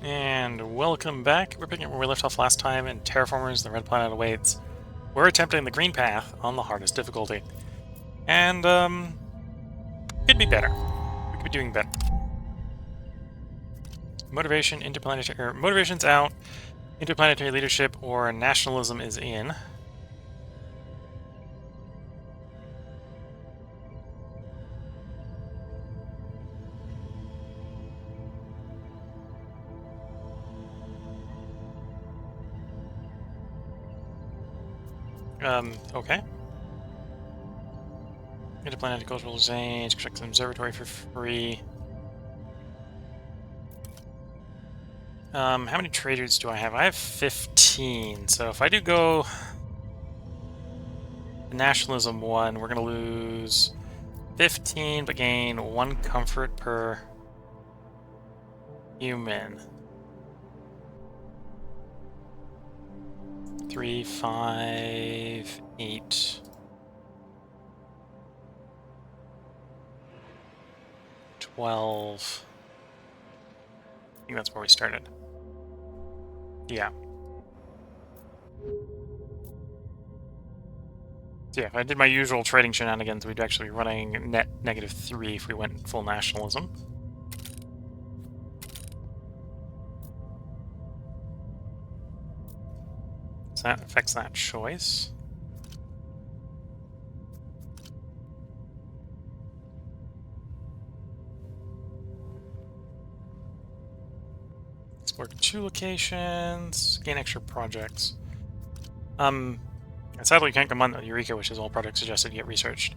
And welcome back. We're picking up where we left off last time in Terraformers, the Red Planet Awaits. We're attempting the green path on the hardest difficulty. And, could be better. We could be doing better. Motivation, interplanetary, motivation's out. Interplanetary leadership or nationalism is in. Okay. Interplanetary cultural exchange, construct an observatory for free. How many traders do I have? I have 15, so if I do go the nationalism one, we're gonna lose 15, but gain 1 comfort per human. 3, 5, 8. 12. I think that's where we started. Yeah. So yeah, if I did my usual trading shenanigans, we'd actually be running net -3 if we went full nationalism. So that affects that choice. Explore 2 locations, gain extra projects. Sadly, you can't come on the Eureka, which is all projects suggested get researched.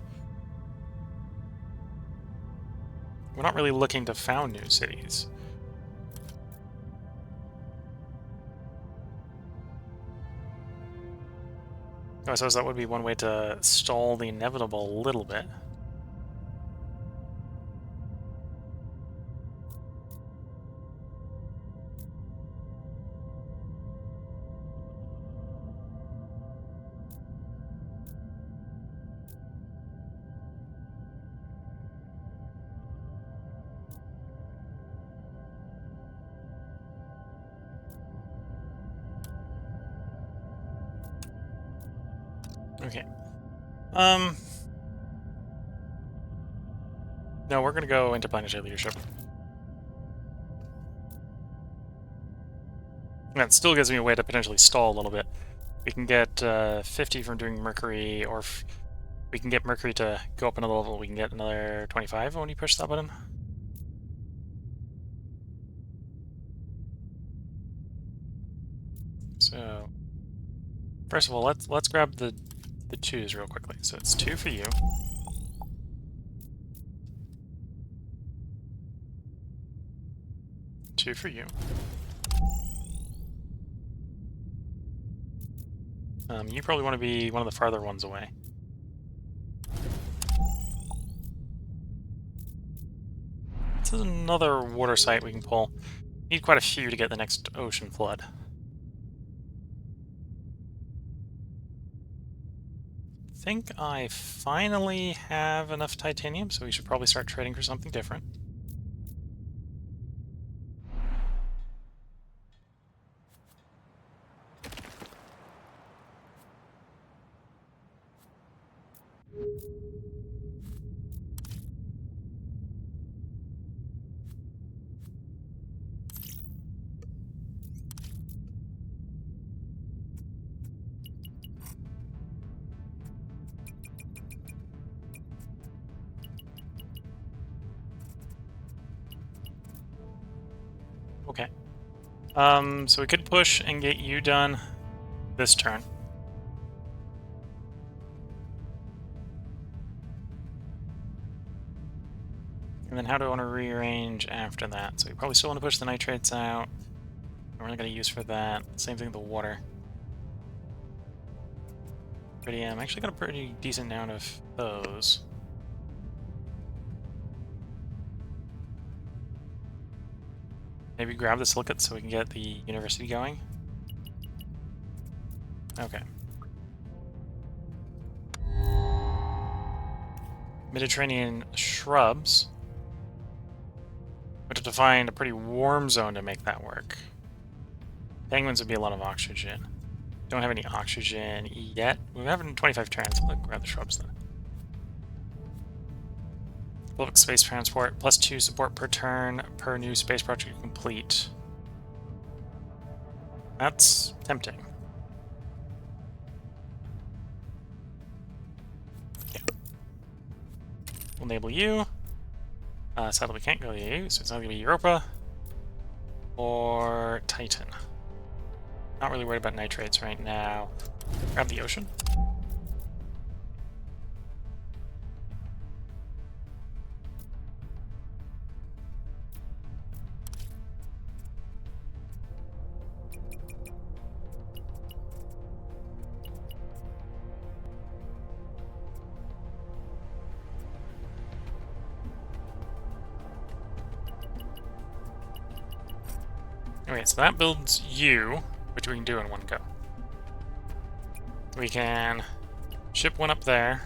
We're not really looking to found new cities. Oh, I suppose that would be one way to stall the inevitable a little bit. Okay. No, we're gonna go interplanetary leadership. And that still gives me a way to potentially stall a little bit. We can get 50 from doing Mercury, or we can get Mercury to go up another level. We can get another 25 when you push that button. So, first of all, let's grab the 2s real quickly. So it's 2 for you. Two for you. You probably want to be one of the farther ones away. This is another water site we can pull. Need quite a few to get the next ocean flood. I think I finally have enough titanium, so we should probably start trading for something different. Okay. So we could push and get you done this turn. And then how do I want to rearrange after that? So we probably still want to push the nitrates out. We're not going to use for that. Same thing with the water. Iridium. I actually got a pretty decent amount of those. Maybe grab the silicate so we can get the university going. Okay. Mediterranean shrubs. Which to find a pretty warm zone to make that work. Penguins would be a lot of oxygen. Don't have any oxygen yet. We're having 25 turns. Let's grab the shrubs then. Public space transport, +2 support per turn per new space project complete. That's tempting. Yeah. We'll enable you. Sadly, we can't go to you, so it's not going to be Europa or Titan. Not really worried about nitrates right now. Grab the ocean. Okay, so that builds you, which we can do in one go. We can ship one up there.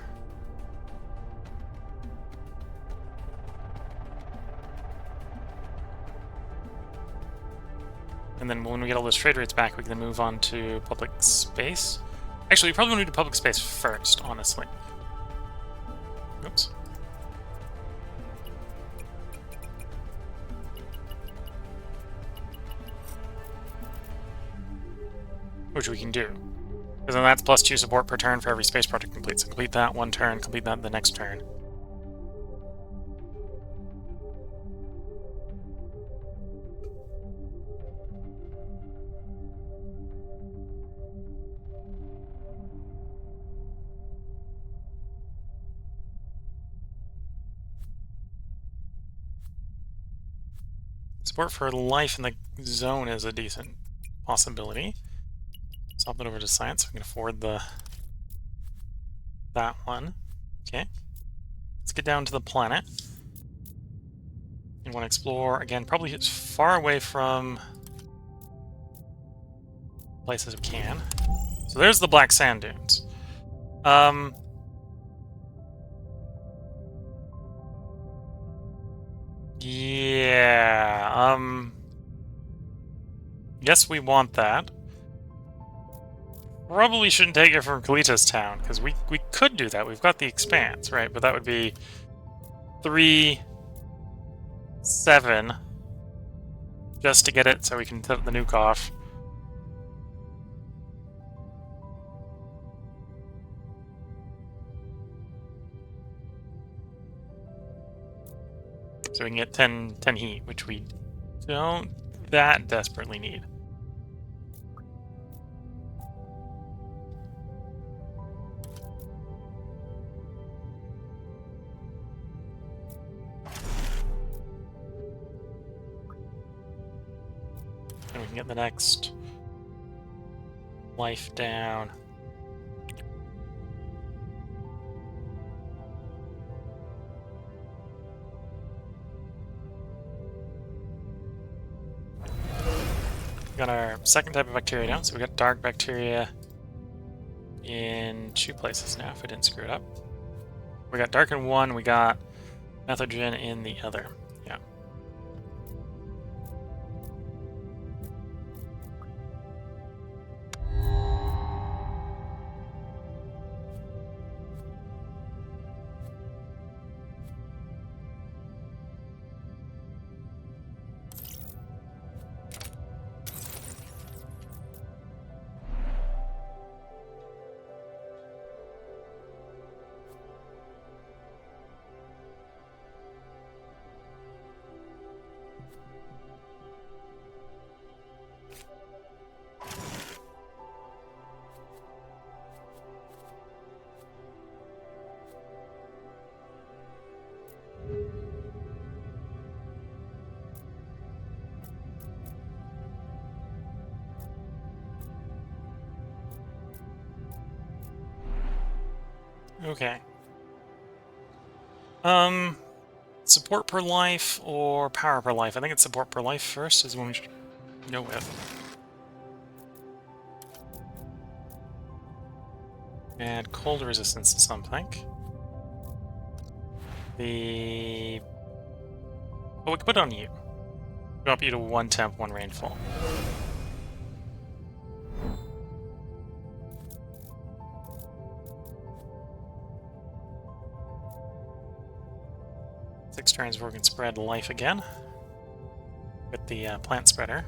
And then when we get all those trade rates back, we can move on to public space. Actually, we probably want to do public space first, honestly. Oops. Which we can do. Because then that's +2 support per turn for every space project complete. So complete that one turn, complete that the next turn. Support for life in the zone is a decent possibility. Swap it over to science. We can afford that one. Okay. Let's get down to the planet. You want to explore again, probably as far away from places we can. So there's the black sand dunes. Yeah. Yes, we want that. Probably shouldn't take it from Kalita's town, because we could do that. We've got the expanse, right? But that would be 3, 7, just to get it so we can set the nuke off. So we can get 10 heat, which we don't that desperately need. And we can get the next life down. We got our second type of bacteria now, so we got dark bacteria in 2 places now, if I didn't screw it up. We got dark in one, we got methogen in the other. Yeah. Okay. Support per life or power per life? I think it's support per life first is when we should go with. Add cold resistance to something. Oh, we can put it on you. Drop you to 1 temp, 1 rainfall. Six turns where we can spread life again with the plant spreader.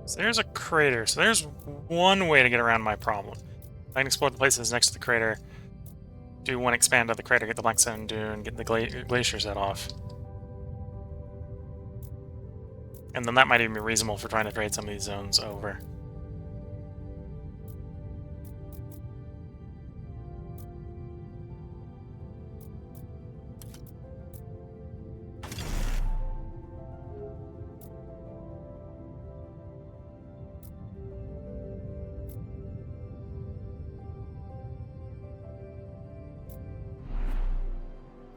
So there's a crater. So there's one way to get around my problem. I can explore the places next to the crater, do one expand of the crater, get the black stone dune, get the glacier set off. And then that might even be reasonable for trying to trade some of these zones over.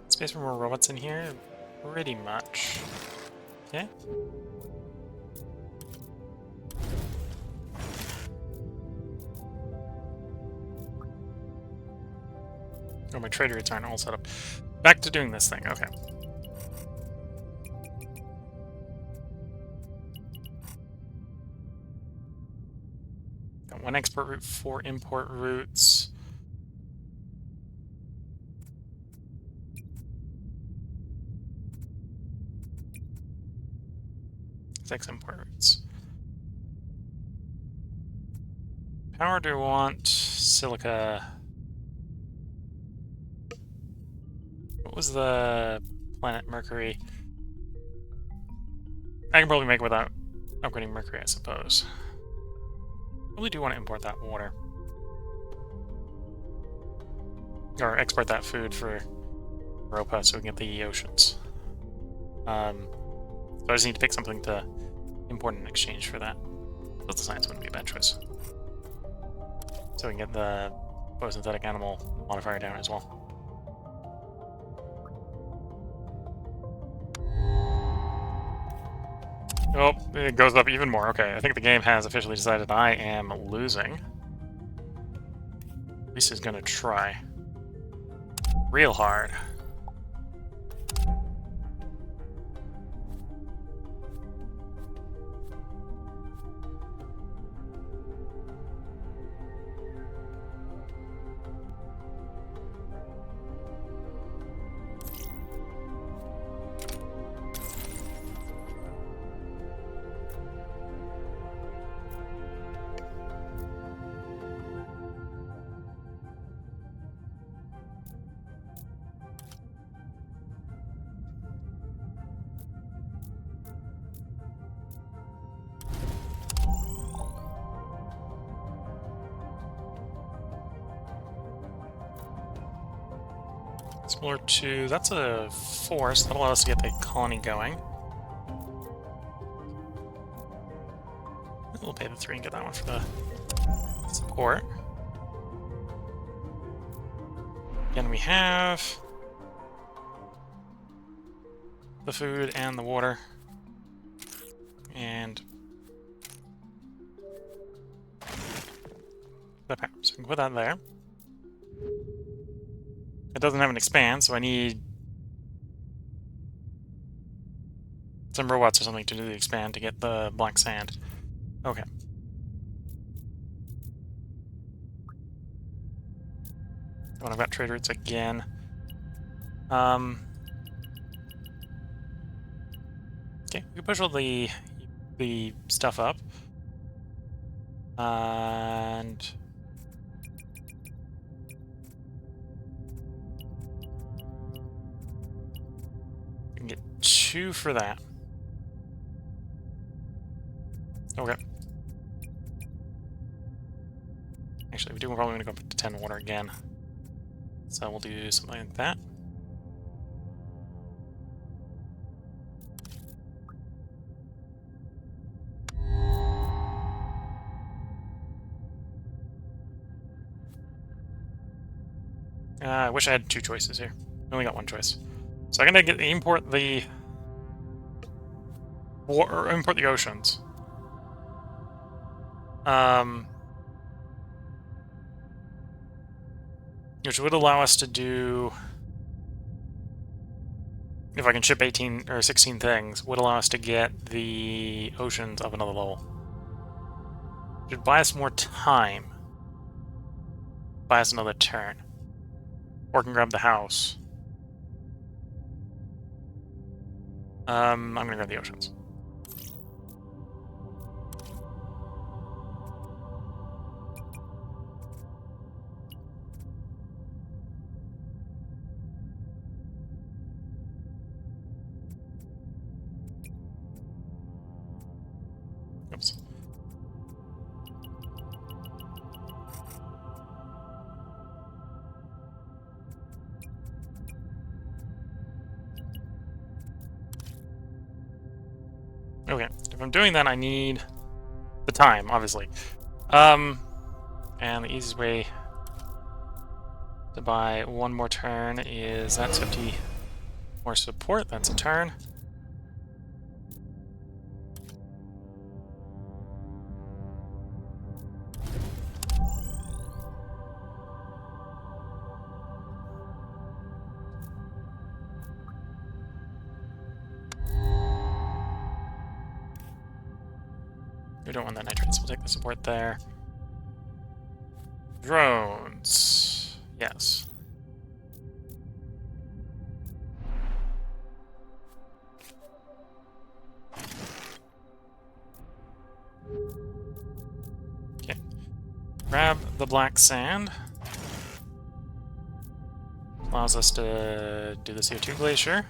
Space for more robots in here? Pretty much. Okay. Oh, my trader routes aren't all set up. Back to doing this thing, okay. Got 1 export route, 4 import routes. Six import routes. Power, do we want silica? What was the planet Mercury? I can probably make it without upgrading Mercury, I suppose. Really do want to import that water. Or export that food for Europa so we can get the oceans. So I just need to pick something to import in exchange for that. But the science wouldn't be a bad choice. So we can get the photosynthetic animal modifier down as well. Oh, it goes up even more. Okay, I think the game has officially decided I am losing. At least he's gonna try. Real hard. Explore 2, that's a force. That'll allow us to get the colony going. We'll pay the 3 and get that one for the support. Again, we have the food and the water. And the power. So we can put that there. It doesn't have an expand, so I need some robots or something to do the expand to get the black sand. Okay. When I've got trade routes again. Okay, we can push all the stuff up. And we can get 2 for that. Okay. Actually, we do probably want to go up to 10 water again. So we'll do something like that. I wish I had 2 choices here. I only got 1 choice. So I'm gonna import the oceans. Which would allow us to do, if I can ship 18 or 16 things, would allow us to get the oceans of another level. Should buy us more time. Buy us another turn. Or can grab the house. I'm gonna grab the oceans. Oops. Okay, if I'm doing that, I need the time, obviously. And the easiest way to buy one more turn is that's 50 more support. That's a turn. We don't want that nitrates. We'll take the support there. Drones. Yes. Okay. Grab the black sand. Allows us to do the CO2 glacier.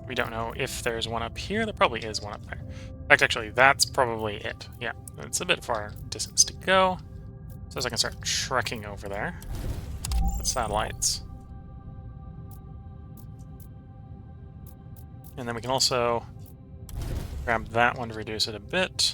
We don't know if there's one up here. There probably is one up there. In fact, actually, that's probably it. Yeah, it's a bit far distance to go. So as I can start trekking over there with satellites. And then we can also grab that one to reduce it a bit.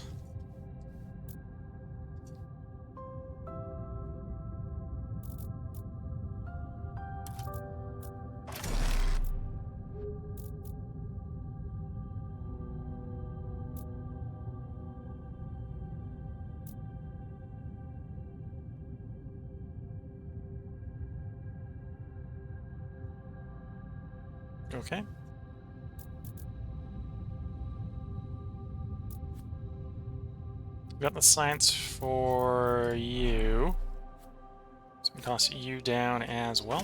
Okay. We got the science for you. So we toss you down as well.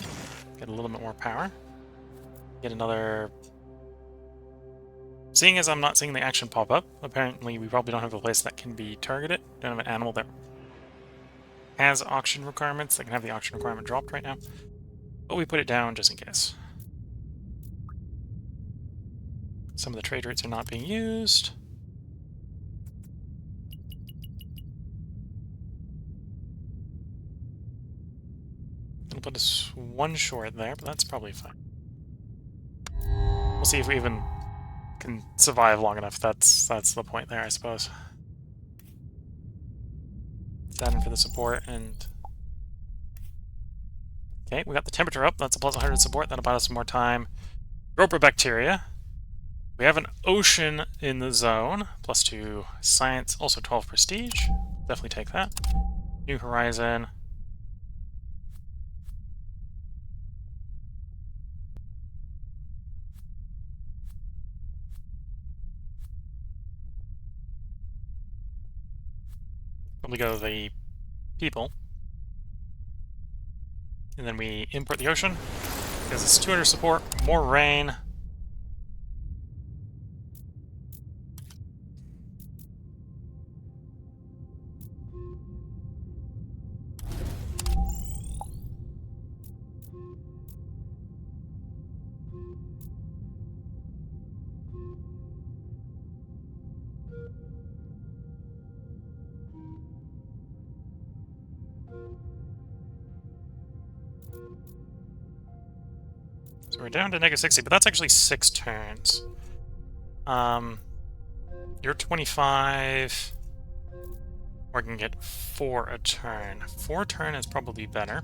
Get a little bit more power. Get another... Seeing as I'm not seeing the action pop up, apparently we probably don't have a place that can be targeted. Don't have an animal that has auction requirements that can have the auction requirement dropped right now. But we put it down just in case. Some of the trade rates are not being used. It'll put us one short there, but that's probably fine. We'll see if we even can survive long enough. That's the point there, I suppose. That in for the support, and... Okay, we got the temperature up. That's a plus 100 support. That'll buy us some more time. Roper bacteria. We have an ocean in the zone. Plus 2 science. Also 12 prestige. Definitely take that. New horizon. We go to the people. And then we import the ocean. Because it's 200 support, more rain. So we're down to negative 60, but that's actually 6 turns. You're 25. Or I can get 4 a turn. 4 turn is probably better.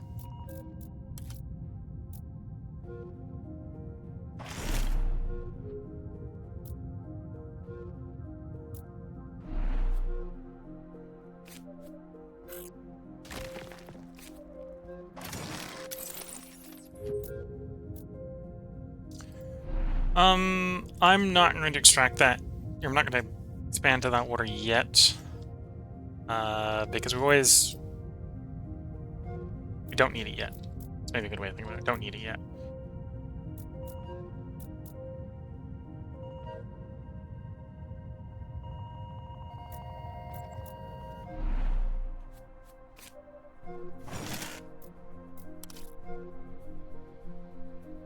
I'm not going to extract that. I'm not going to expand to that water yet. Because we don't need it yet. It's maybe a good way to think about it. Don't need it yet.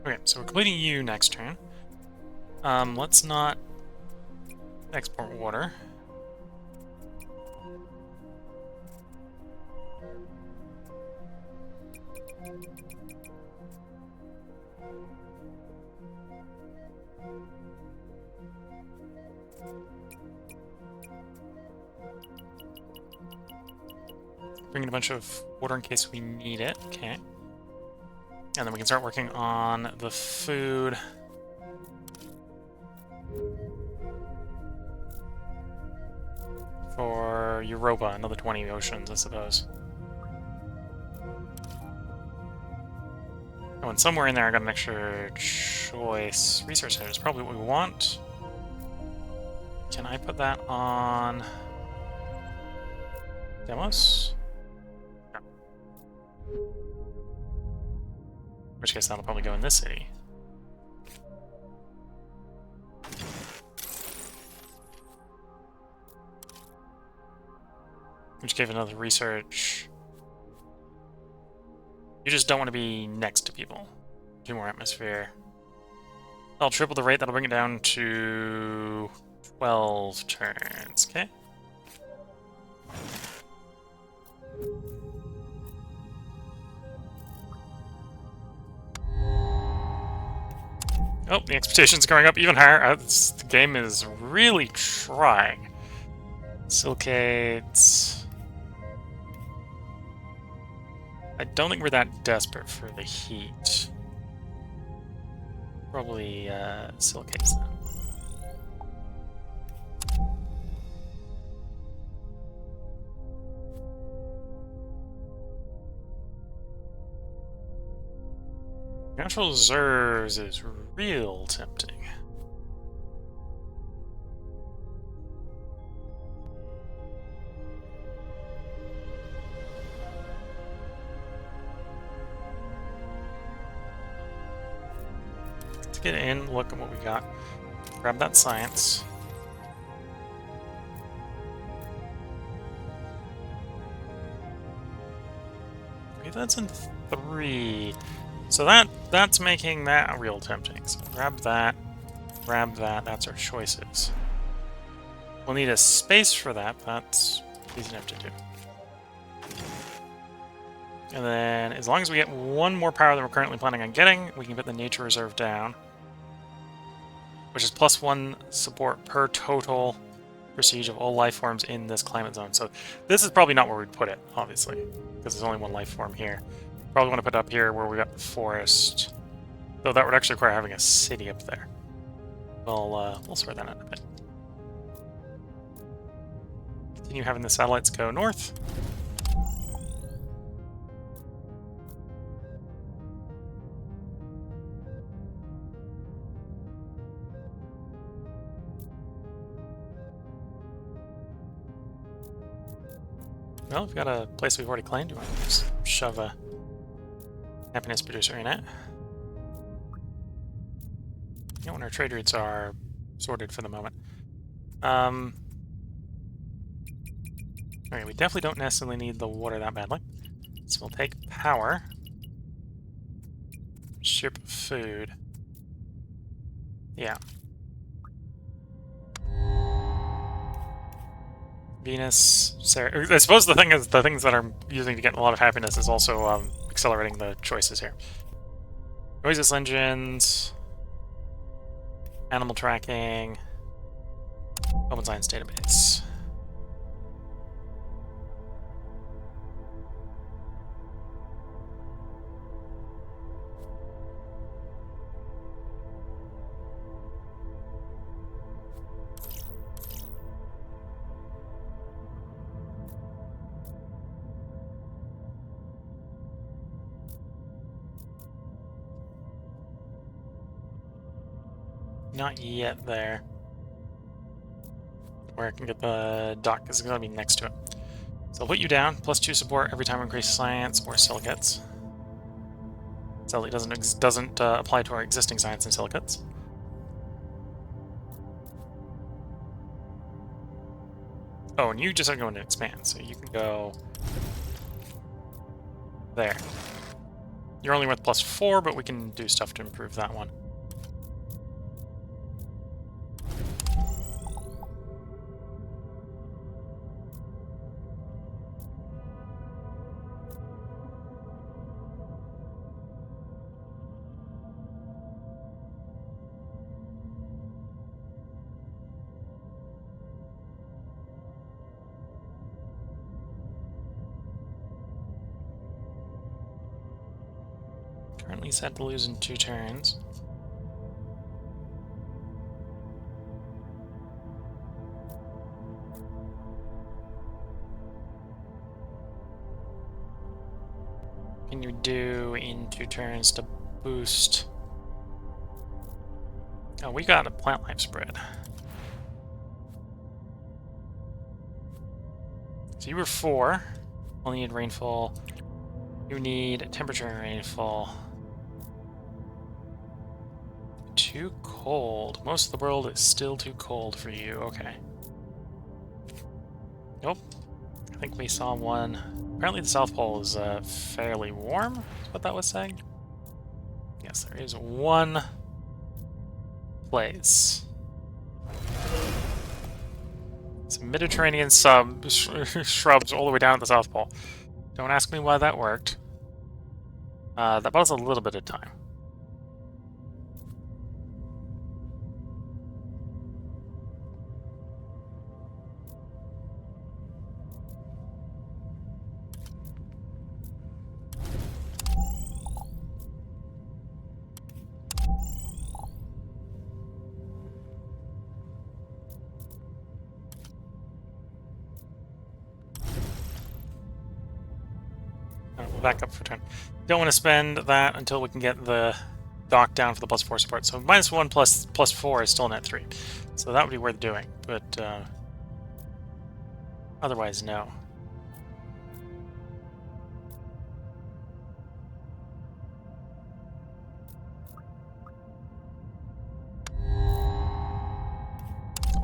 Okay, so we're completing you next turn. Let's not export water. Bring in a bunch of water in case we need it. Okay. And then we can start working on the food. For Europa, another 20 oceans, I suppose. Oh, and somewhere in there I got an extra choice. Resource center is probably what we want. Can I put that on demos? No. In which case that'll probably go in this city. Which gave another research. You just don't want to be next to people. 2 more atmosphere. I'll triple the rate, that'll bring it down to 12 turns, okay? Oh, the expectation's going up even higher. The game is really trying. Silicates. I don't think we're that desperate for the heat. Probably silicates then. Natural reserves is real tempting. Let's get in, look at what we got. Grab that science. Okay, that's in 3. So that's making that real tempting. So grab that, that's our choices. We'll need a space for that, but that's easy enough to do. And then, as long as we get 1 more power than we're currently planning on getting, we can put the nature reserve down. Which is +1 support per total prestige of all life forms in this climate zone. So this is probably not where we'd put it, obviously, because there's only 1 life form here. Probably want to put it up here where we got the forest. Though that would actually require having a city up there. We'll sort that out in a bit. Continue having the satellites go north. Well, we've got a place we've already claimed. You want to just shove a happiness producer in it. You know, when our trade routes are sorted for the moment. Okay, we definitely don't necessarily need the water that badly. So we'll take power. Ship food. Yeah. Venus, Sarah. I suppose the thing is, the things that I'm using to get a lot of happiness is also accelerating the choices here. Noises engines, animal tracking, open science database. not yet there. Where I can get the dock is going to be next to it. So I'll put you down, +2 support every time we increase science or silicates. So it doesn't apply to our existing science and silicates. Oh, and you just are going to expand, so you can go there. You're only worth +4, but we can do stuff to improve that one. Currently set to lose in 2 turns. Can you do in 2 turns to boost? Oh, we got a plant life spread. So you were 4. Only need rainfall. You need temperature and rainfall. Too cold. Most of the world is still too cold for you. Okay. Nope. I think we saw one. Apparently the South Pole is fairly warm, is what that was saying. Yes, there is one place. Some Mediterranean shrubs all the way down at the South Pole. Don't ask me why that worked. That bought us a little bit of time. We'll back up for turn. Don't want to spend that until we can get the dock down for the +4 support. So -1 plus 4 is still net 3. So that would be worth doing, but otherwise, no.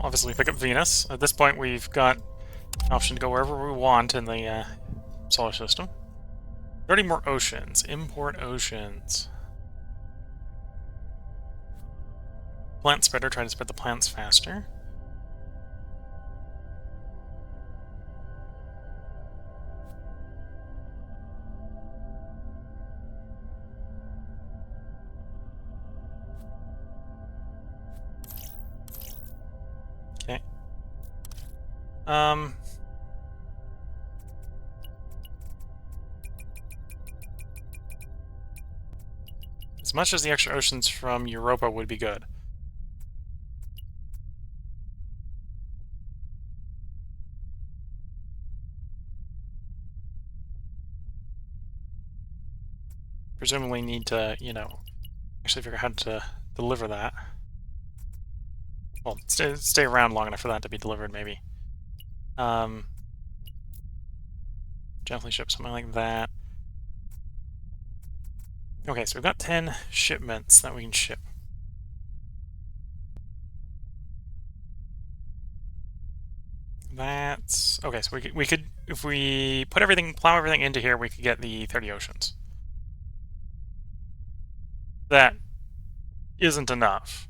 Obviously, pick up Venus. At this point, we've got an option to go wherever we want in the solar system. 30 more oceans. Import oceans. Plant spreader, try to spread the plants faster. Okay. As much as the extra oceans from Europa would be good. Presumably need to, you know, actually figure out how to deliver that. Well, stay around long enough for that to be delivered, maybe. Gently ship something like that. Okay, so we've got 10 shipments that we can ship. That's okay. So we could if we put everything, plow everything into here, we could get the 30 oceans. That isn't enough.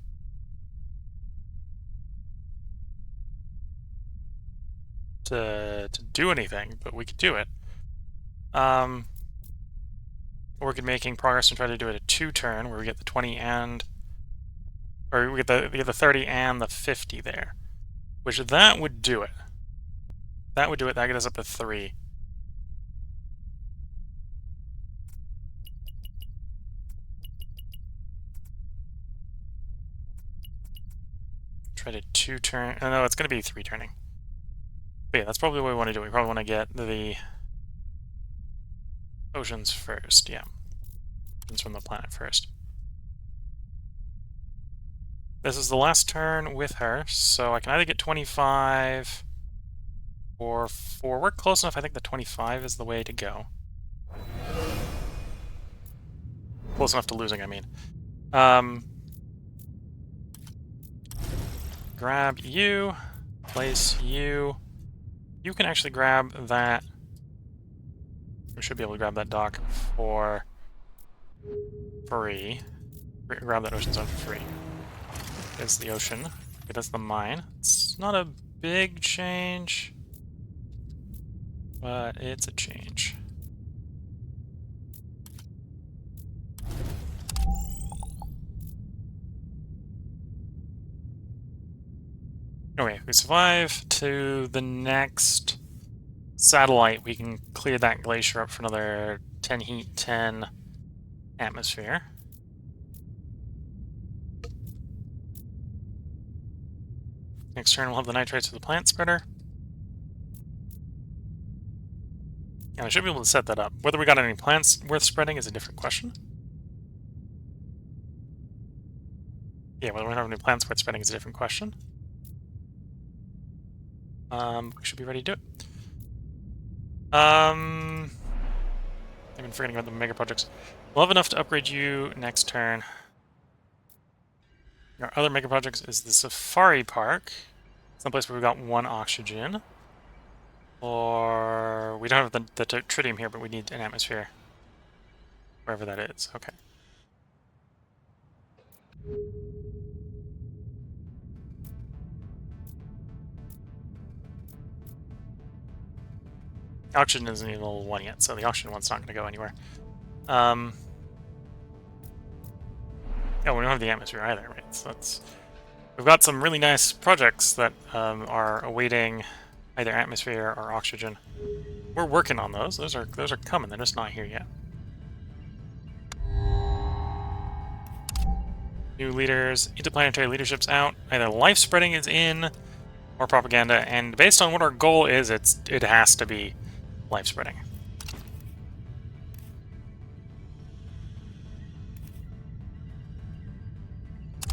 To do anything, but we could do it. Or we could making progress and try to do it a 2-turn where we get the 20 and, or we get the 30 and the 50 there, which that would do it. That would do it. That gets us up to 3. Try to 2-turn. Oh, no, it's going to be 3-turning. But yeah, that's probably what we want to do. We probably want to get the oceans first. Yeah, oceans from the planet first. This is the last turn with her, so I can either get 25 or 4. We're close enough. I think the 25 is the way to go. Close enough to losing, I mean. Grab you, place you. You can actually grab that. We should be able to grab that dock for free. Grab that ocean zone for free. There's the ocean. Okay, that's the mine. It's not a big change, but it's a change. Okay, we survive to the next satellite. We can clear that glacier up for another 10 heat, 10 atmosphere. Next turn we'll have the nitrates of the plant spreader. And I should be able to set that up. Whether we got any plants worth spreading is a different question. Yeah, whether we have any plants worth spreading is a different question. We should be ready to do it. I've been forgetting about the mega projects. We'll have enough to upgrade you next turn. Our other mega projects is the Safari Park. It's the place where we've got 1 oxygen. Or we don't have the tritium here, but we need an atmosphere. Wherever that is. Okay. Oxygen isn't even level 1 yet, so the oxygen one's not going to go anywhere. Oh, we don't have the atmosphere either, right? So we've got some really nice projects that are awaiting either atmosphere or oxygen. We're working on those. Those are coming. They're just not here yet. New leaders, interplanetary leadership's out. Either life spreading is in, or propaganda. And based on what our goal is, it has to be life spreading.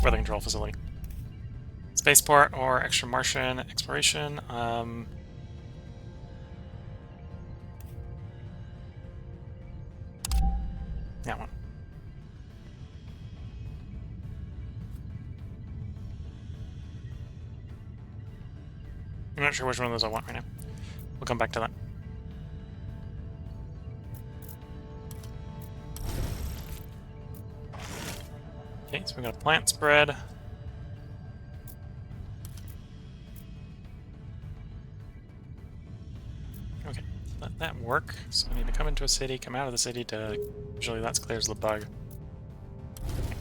Weather control facility. Spaceport or extra Martian exploration. That one. I'm not sure which one of those I want right now. We'll come back to that. Okay, so we got a plant spread. Okay, let that work. So I need to come into a city, come out of the city to... Usually that clears the bug.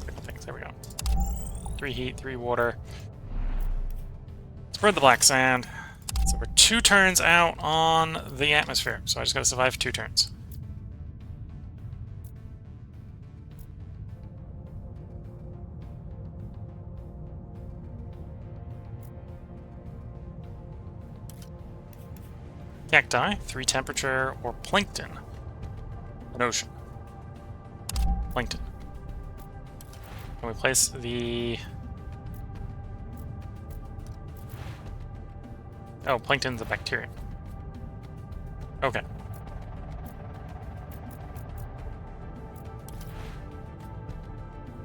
Click on things, there we go. 3 heat, 3 water. Spread the black sand. So we're 2 turns out on the atmosphere. So I just gotta survive 2 turns. Cacti, 3 temperature, or plankton. An ocean. Plankton. Can we place the... Oh, plankton's a bacteria. Okay.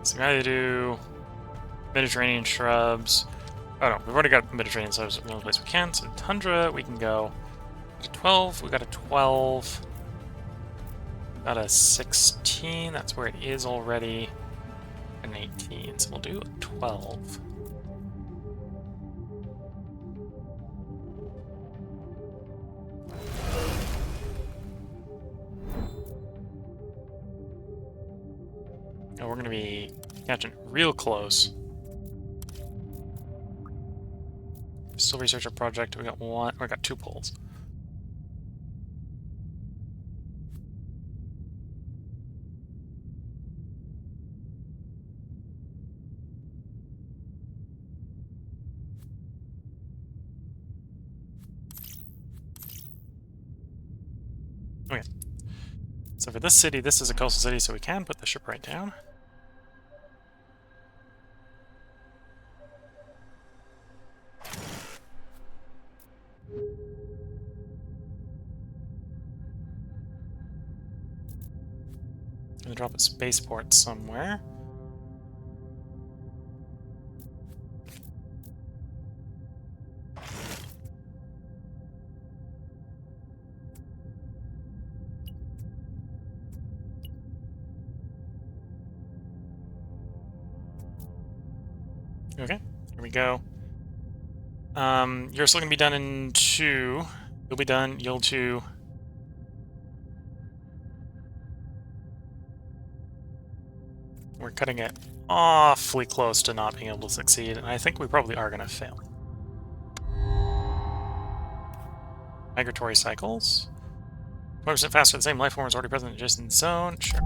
So we either do Mediterranean shrubs. Oh no, we've already got Mediterranean shrubs in the only place we can. So tundra, we can go to 12. We got a 12. Got a 16. That's where it is already. An 18. So we'll do a 12. Oh, we're going to be catching real close. Still research our project. We got 1. We got 2 polls. Okay. So for this city, this is a coastal city, so we can put the ship right down. Gonna drop a spaceport somewhere. Okay, here we go. You're still gonna be done in 2. You'll be done. You'll 2. We're cutting it awfully close to not being able to succeed, and I think we probably are gonna fail. Migratory cycles. 20% faster, the same life form is already present in adjacent zone. Sure.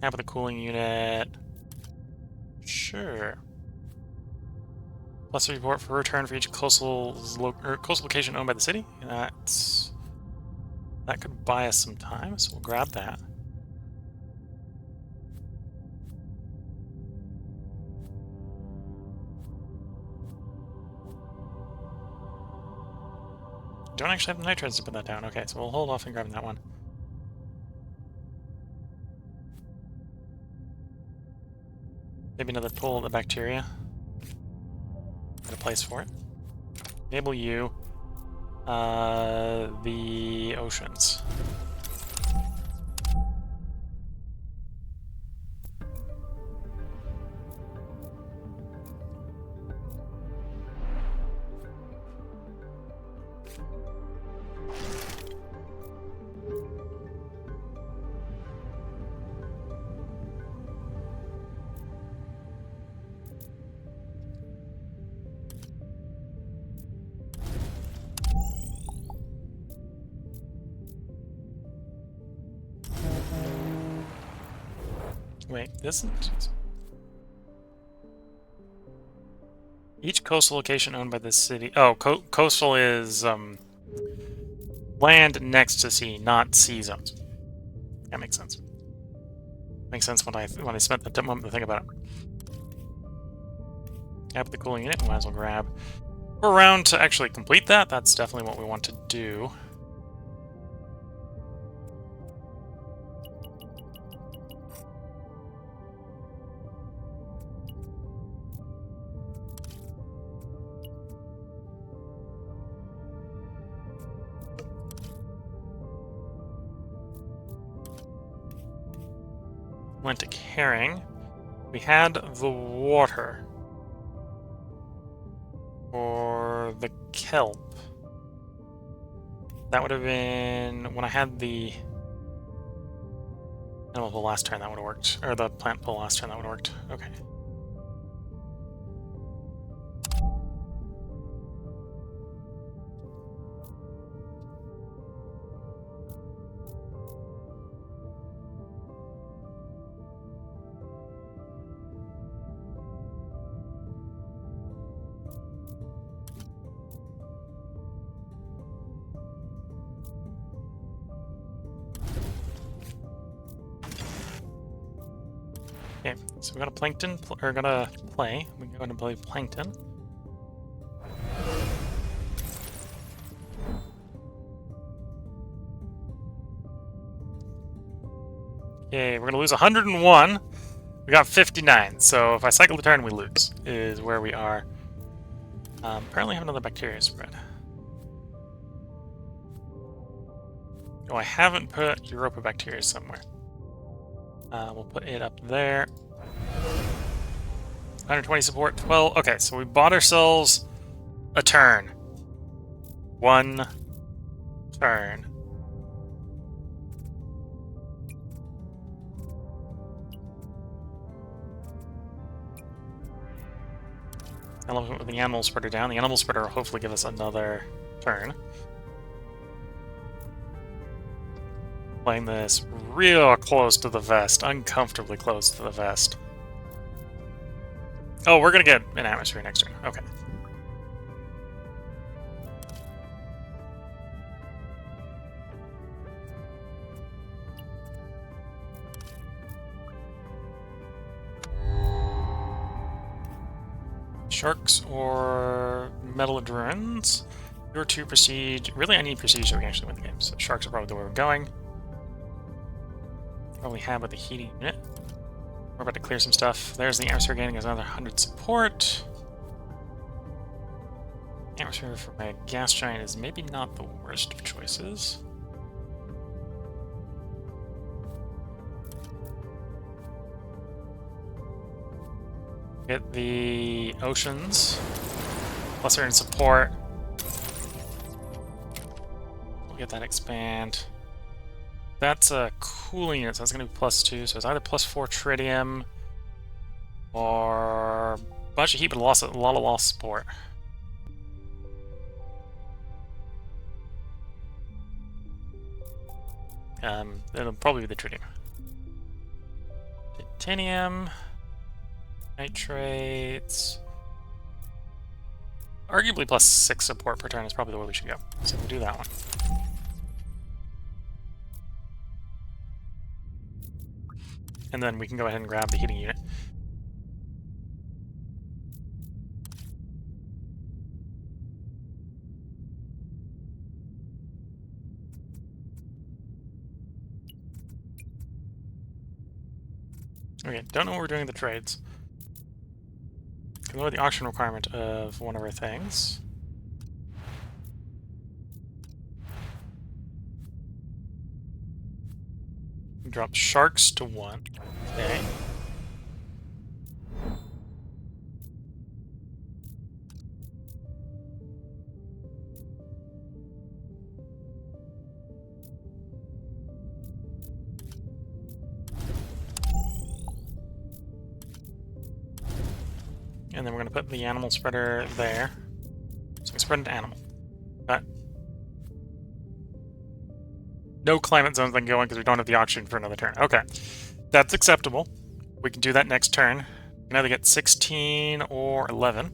Half of the cooling unit. Sure. Plus a report for return for each coastal location owned by the city. That could buy us some time, so we'll grab that. Don't actually have the nitrates to put that down. Okay, so we'll hold off and grab that one. Maybe another pull of the bacteria. Get a place for it. Enable you. The oceans. Wait, this is... Each coastal location owned by the city... Oh, coastal is land next to sea, not sea zones. That makes sense. Makes sense when I spent the moment to think about it. Grab the cooling unit, might as well grab. We're around to actually complete that. That's definitely what we want to do. Went to carrying. We had the water. Or the kelp. That would have been when I had the animal pull last turn. That would have worked, or the plant pull last turn. That would have worked. Okay. Okay, so we got a plankton, or got a play. We go and play plankton. Okay, we're gonna lose 101. We got 59, so if I cycle the turn, we lose, is where we are. Apparently I have another bacteria spread. Oh, I haven't put Europa bacteria somewhere. We'll put it up there. 120 support, 12. Okay, so we bought ourselves a turn. 1 turn. I love it with the animal spreader down. The animal spreader will hopefully give us another turn. Playing this real close to the vest. Uncomfortably close to the vest. Oh, we're gonna get an atmosphere next turn. Okay. Sharks or Metalodrons? Your 2 prestige. Really, I need prestige so we can actually win the game. So sharks are probably the way we're going. probably have with the heating unit. We're about to clear some stuff. There's the atmosphere gaining us another 100 support. Atmosphere for my gas giant is maybe not the worst of choices. Get the oceans. Plus they're in support. We'll get that expand. That's a cooling unit, so that's going to be +2. So it's either +4 tritium or a bunch of heat, but a lot of lost support. It'll probably be the tritium. Titanium, nitrates. Arguably +6 support per turn is probably the way we should go. So we'll do that one. And then we can go ahead and grab the heating unit. Okay, don't know what we're doing with the trades. Can lower the auction requirement of one of our things. Drop sharks to 1. Okay. And then we're going to put the animal spreader there. So we spread an animal. But no climate zones then going because we don't have the auction for another turn. Okay. That's acceptable. We can do that next turn. We can either get 16 or 11.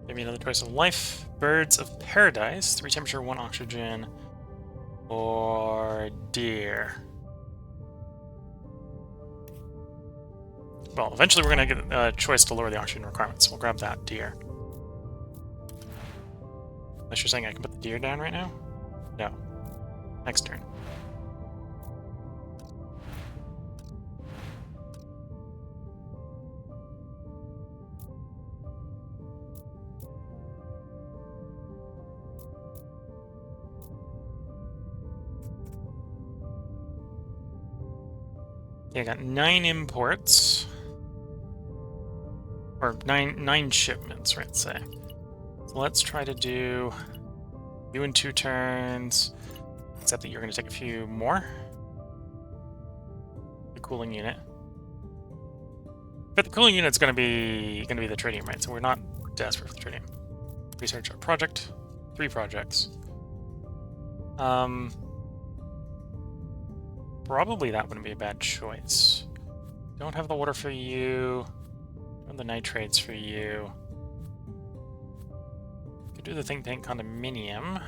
Maybe another choice of life. Birds of Paradise. 3 temperature, 1 oxygen. Or deer. Well, eventually we're going to get a choice to lower the oxygen requirements. We'll grab that deer. Unless you're saying I can put the deer down right now? No. Next turn. Yeah, I got 9 imports. Or nine shipments, right, say. So let's try to do you in 2 turns, except that you're going to take a few more. The cooling unit. But the cooling unit's going to be the tritium, right? So we're not desperate for the tritium. Research our project. 3 projects. Probably that wouldn't be a bad choice. Don't have the water for you. Don't have the nitrates for you. Could do the think tank condominium.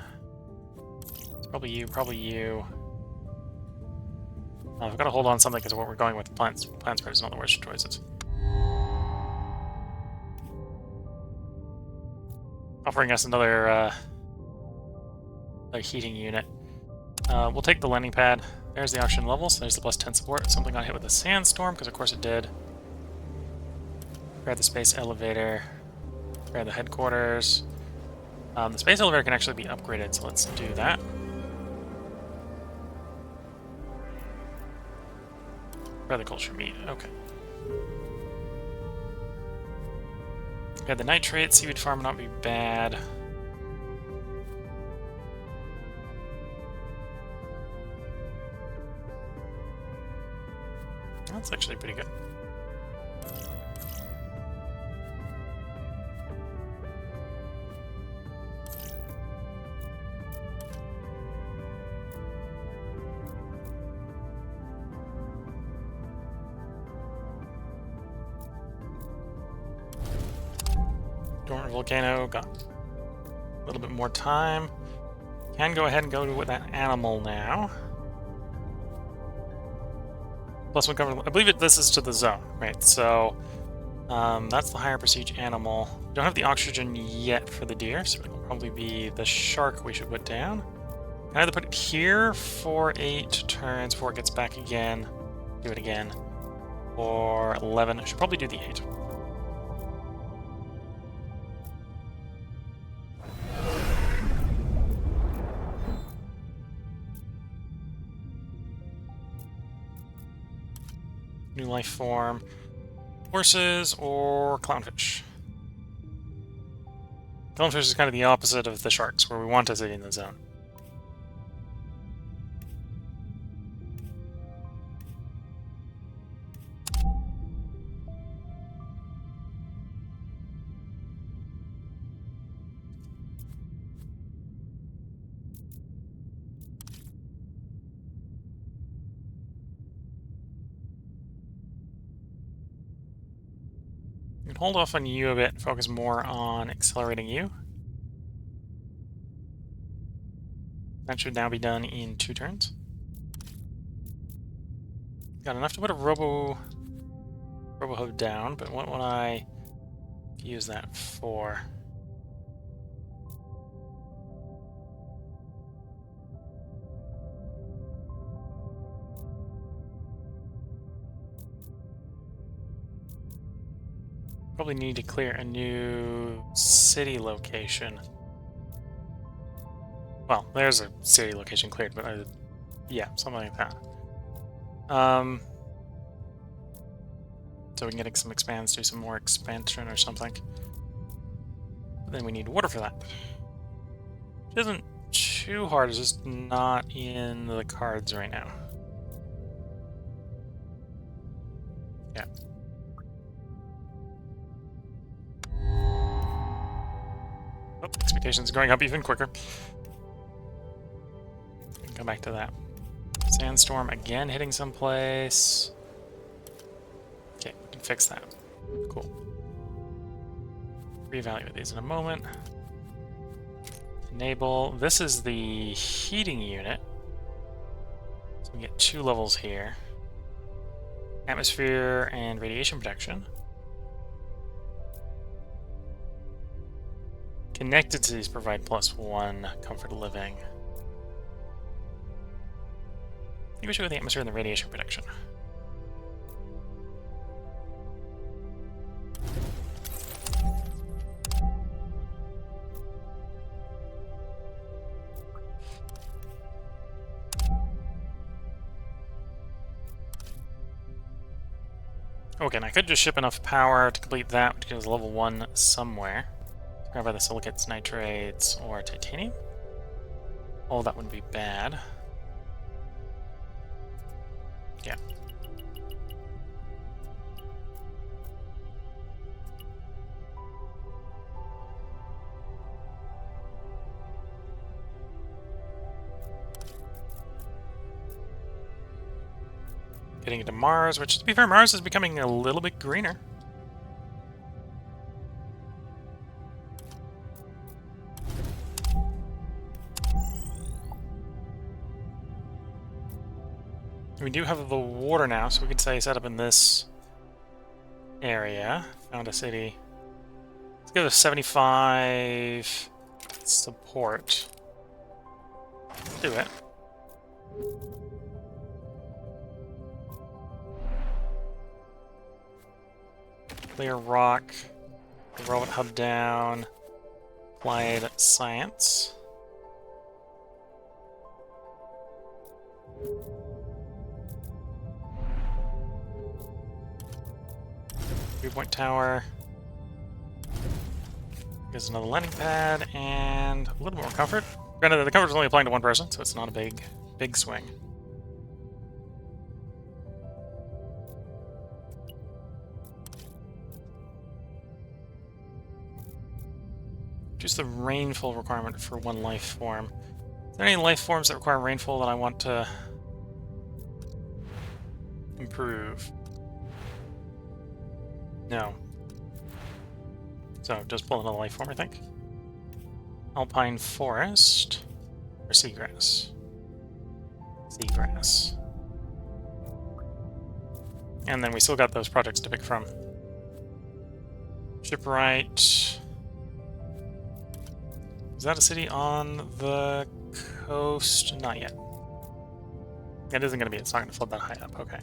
It's probably you, probably you. Oh, I've got to hold on something because of what we're going with. Plant spread is not the worst choices. Offering us another heating unit. We'll take the landing pad. There's the oxygen level, so there's the +10 support. Something got hit with a sandstorm, because of course it did. Grab the space elevator. Grab the headquarters. The space elevator can actually be upgraded, so let's do that. Grab the culture meat, okay. Got the nitrate, seaweed farm not be bad. That's actually pretty good. Dormant volcano got a little bit more time. Can go ahead and go with that animal now. Plus, we cover. I believe this is to the zone, right? So That's the higher prestige animal. Don't have the oxygen yet for the deer, so it'll probably be the shark we should put down. Can I either put it here for 8 turns before it gets back again, do it again, or 11. I should probably do the 8. New life form. Horses or clownfish. Clownfish is kind of the opposite of the sharks, where we want a city in the zone. We can hold off on you a bit, focus more on accelerating you. That should now be done in 2 turns. Got enough to put a robo-hub down, but what would I use that for? Probably need to clear a new city location. Well, there's a city location cleared, but yeah, something like that. So we can get some expands, do some more expansion or something. But then we need water for that. Which isn't too hard, it's just not in the cards right now. Yeah. Oh, expectations going up even quicker. We can come back to that. Sandstorm again hitting someplace. Okay, we can fix that. Cool. Reevaluate these in a moment. Enable. This is the heating unit. So we get 2 levels here. Atmosphere and radiation protection. Connected cities provide +1 comfort of living. I think we should go with the atmosphere and the radiation protection. Okay, and I could just ship enough power to complete that, which gives level 1 somewhere. Grab either silicates, nitrates, or titanium. Oh, that wouldn't be bad. Yeah. Getting into Mars, which, to be fair, Mars is becoming a little bit greener. We do have the water now, so we could say set up in this area. Found a city. Let's give it a 75 support. Let's do it. Clear rock. Robot hub down. Applied science. Viewpoint tower. Gives another landing pad and a little more comfort. Granted, the comfort is only applying to 1 person, so it's not a big swing. Just the rainfall requirement for 1 life form. Is there any life forms that require rainfall that I want to improve? No. So just pull another life form, I think. Alpine forest or seagrass? Seagrass. And then we still got those projects to pick from. Shipwright. Is that a city on the coast? Not yet. It isn't going to be. It's not going to flood that high up. Okay.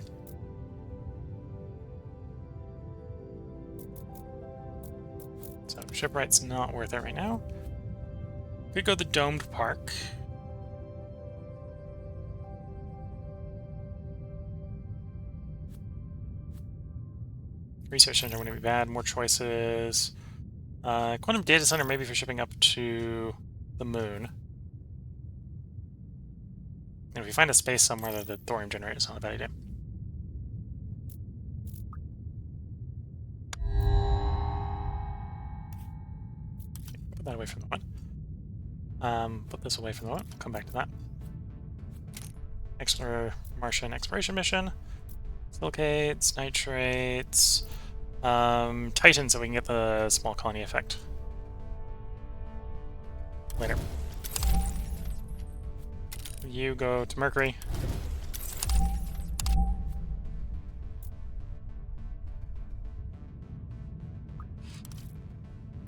So Shipwright's not worth it right now. Could go the domed park. Research center wouldn't be bad. More choices. Quantum data center maybe for shipping up to the moon. And if we find a space somewhere that the thorium generator is not a bad idea. Put that away from the one. Put this away from the one. Come back to that. Extra Martian exploration mission. Silicates, nitrates, Titan, so we can get the small colony effect. Later. You go to Mercury.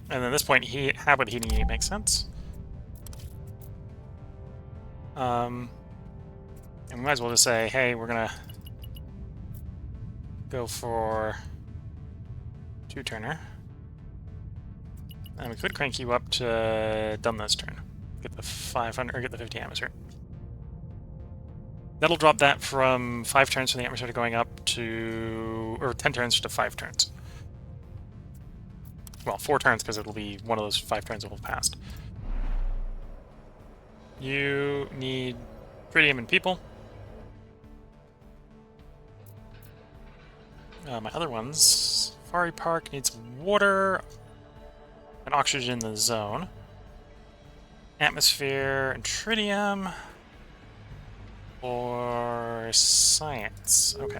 And then at this point, habit heating unit makes sense. And we might as well just say, hey, we're gonna go for 2-turner. And we could crank you up to done this turn. Get the 500 or get the 50 atmosphere. That'll drop that from 5 turns from the atmosphere to going up to, or 10 turns to 5 turns. Well, 4 turns because it'll be one of those 5 turns that will have passed. You need tritium and people. My other ones, Safari Park needs water and oxygen in the zone. Atmosphere and tritium. Or science. Okay.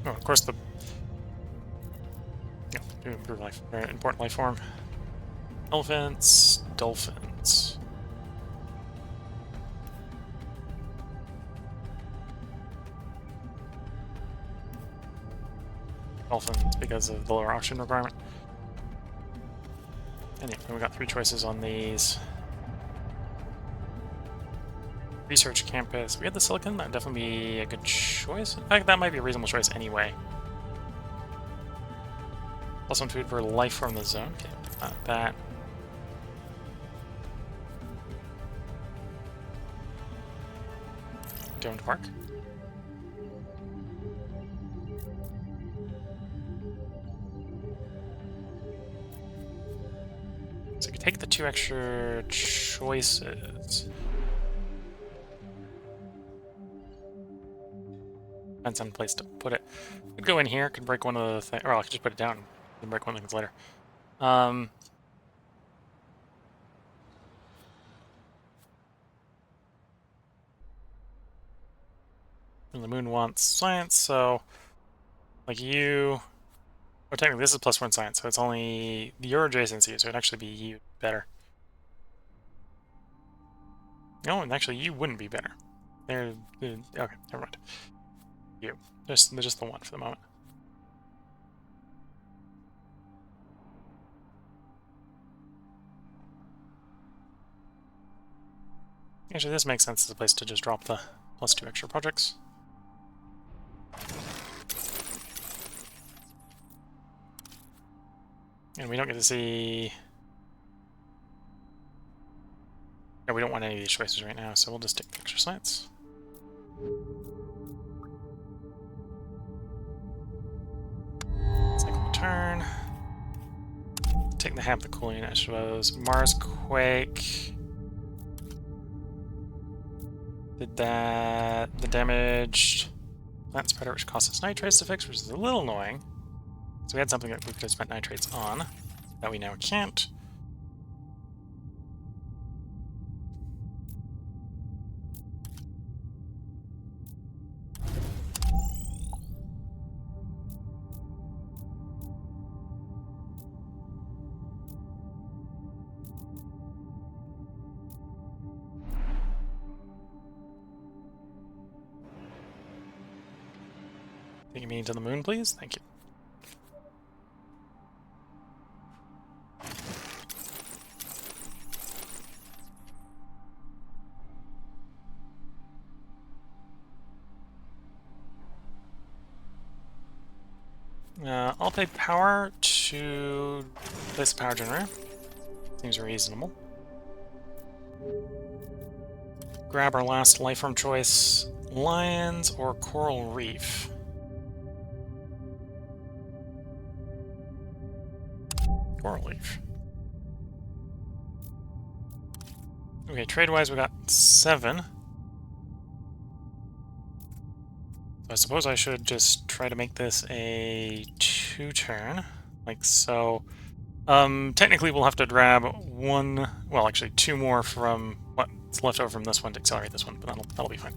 Oh, of course, to improve life, very important life form. Elephants, dolphins. Dolphins because of the lower oxygen requirement. And yeah, we got 3 choices on these. Research campus. We had the silicon. That'd definitely be a good choice. In fact, that might be a reasonable choice anyway. Plus 1 food per life from the zone. Okay, not that. Domed Park. So we could take the 2 extra choices. Depends on the place to put it. Could go in here, could break one of the things, or I could just put it down and break one of the things later. And the moon wants science, so like you. Oh, technically this is +1 science, so it's only your adjacency, so it'd actually be you better. No, and actually you wouldn't be better. Okay, never mind. You. Just the one for the moment. Actually, this makes sense as a place to just drop the +2 extra projects. And we don't get to see... No, we don't want any of these choices right now, so we'll just take the extra science. Second turn. Take the half the cooling, I suppose. Mars Quake. Did that. The damaged plant spreader, which costs us nitrates to fix, which is a little annoying. So we had something that we could have spent nitrates on that we now can't. Get me to the moon, please. Thank you. I'll pay power to place a power generator. Seems reasonable. Grab our last life form choice, lions or coral reef. Coral reef. Okay, trade-wise we got 7. I suppose I should just try to make this a 2-turn, like so. Technically we'll have to grab 1, well actually 2 more from what's left over from this one to accelerate this one, but that'll be fine.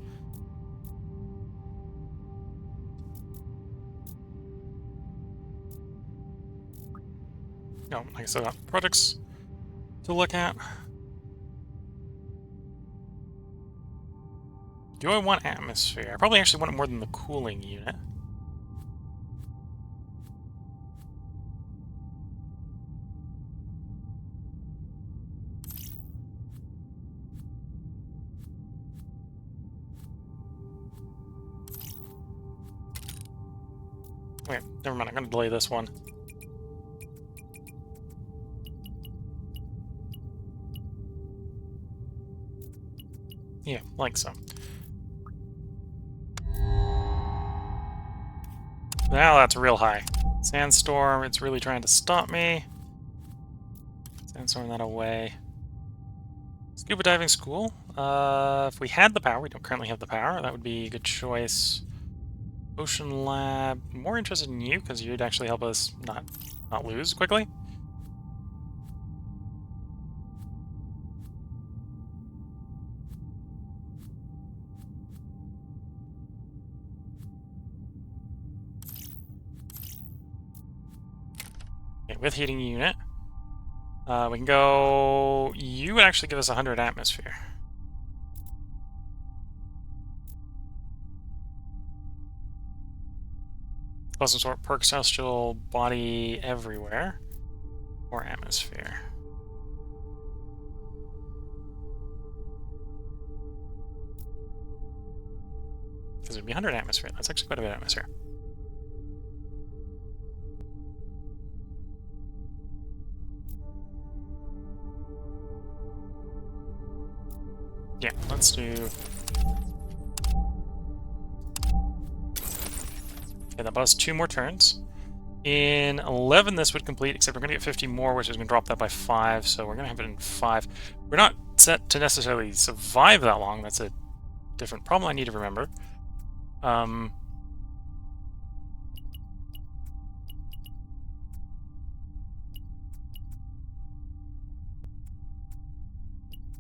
No, like I said, projects to look at. Do I want atmosphere? I probably actually want it more than the cooling unit. Okay, never mind, I'm gonna delay this one. Yeah, like so. Now that's real high. Sandstorm, it's really trying to stop me. Sandstorm that away. Scuba diving school. If we had the power, we don't currently have the power, that would be a good choice. Ocean lab, more interested in you because you'd actually help us not lose quickly. Okay, with heating unit. We can go... You would actually give us 100 atmosphere. Plus some sort of perk celestial body everywhere. Or atmosphere. Because it would be 100 atmosphere. That's actually quite a bit of atmosphere. Yeah, let's do... Okay, that bought us 2 more turns. In 11 this would complete, except we're going to get 50 more, which is going to drop that by 5, so we're going to have it in 5. We're not set to necessarily survive that long. That's a different problem I need to remember.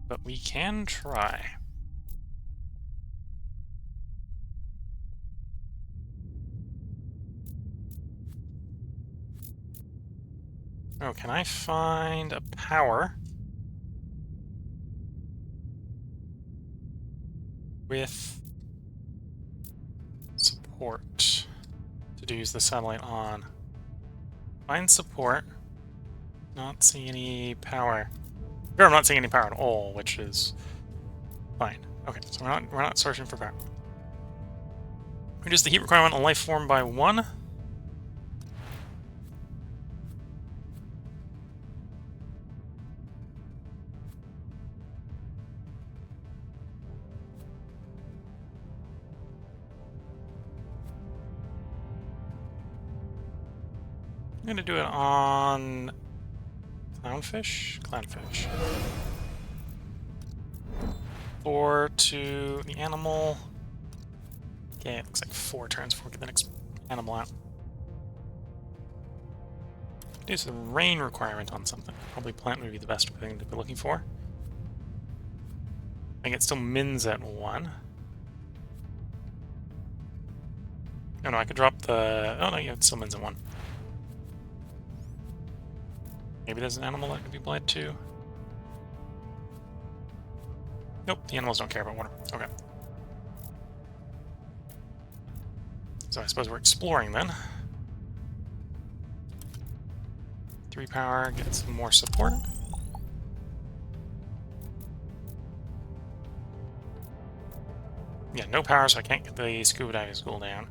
But we can try. Oh, can I find a power with support to use the satellite on? Find support. Not seeing any power. Here I'm not seeing any power at all, which is fine. Okay, so we're not searching for power. Reduce the heat requirement on life form by 1. I'm gonna do it on clownfish. 4 to the animal. Okay, it looks like 4 turns before we get the next animal out. Do some rain requirement on something. Probably plant would be the best thing to be looking for. I think it still mins at 1. Oh no, I could drop the... Oh no, yeah, it still mins at 1. Maybe there's an animal that could be bled to. Nope, the animals don't care about water. Okay. So I suppose we're exploring then. 3 power, get some more support. Yeah, no power, so I can't get the scuba diving school down.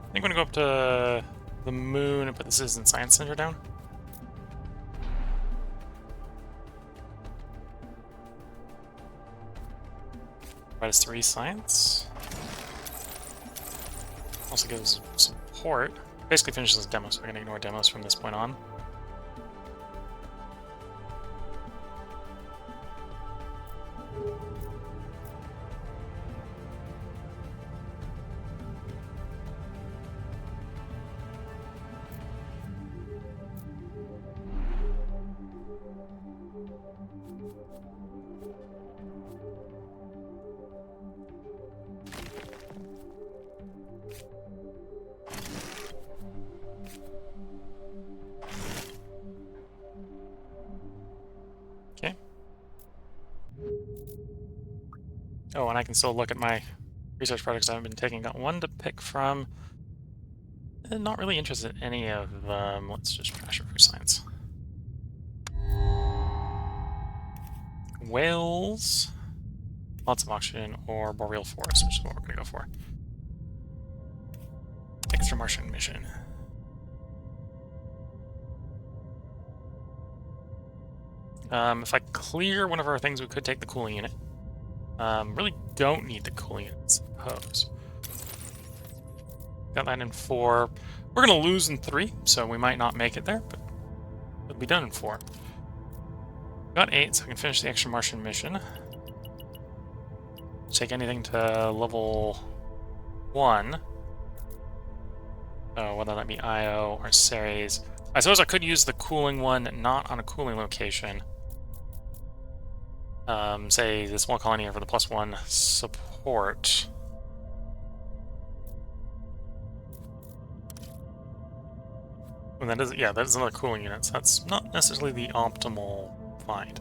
I think I'm gonna go up to the moon and put the Citizen Science Center down. Provide us 3 science. Also gives support. Basically finishes this demo, so we're gonna ignore demos from this point on. Okay. Oh, and I can still look at my research projects I haven't been taking. Got one to pick from. Not really interested in any of them. Let's just trash it for science. Whales, lots of oxygen, or boreal forest, which is what we're going to go for. Extra Martian mission. If I clear one of our things, we could take the cooling unit. Really don't need the cooling unit, I suppose. Got that in 4. We're going to lose in 3, so we might not make it there, but it'll be done in 4. Got 8, so I can finish the Extra Martian mission. Take anything to level 1. So whether that be IO or Ceres. I suppose I could use the cooling one not on a cooling location. Say the small colony for the +1 support. And that is, yeah, that is another cooling unit, so that's not necessarily the optimal find.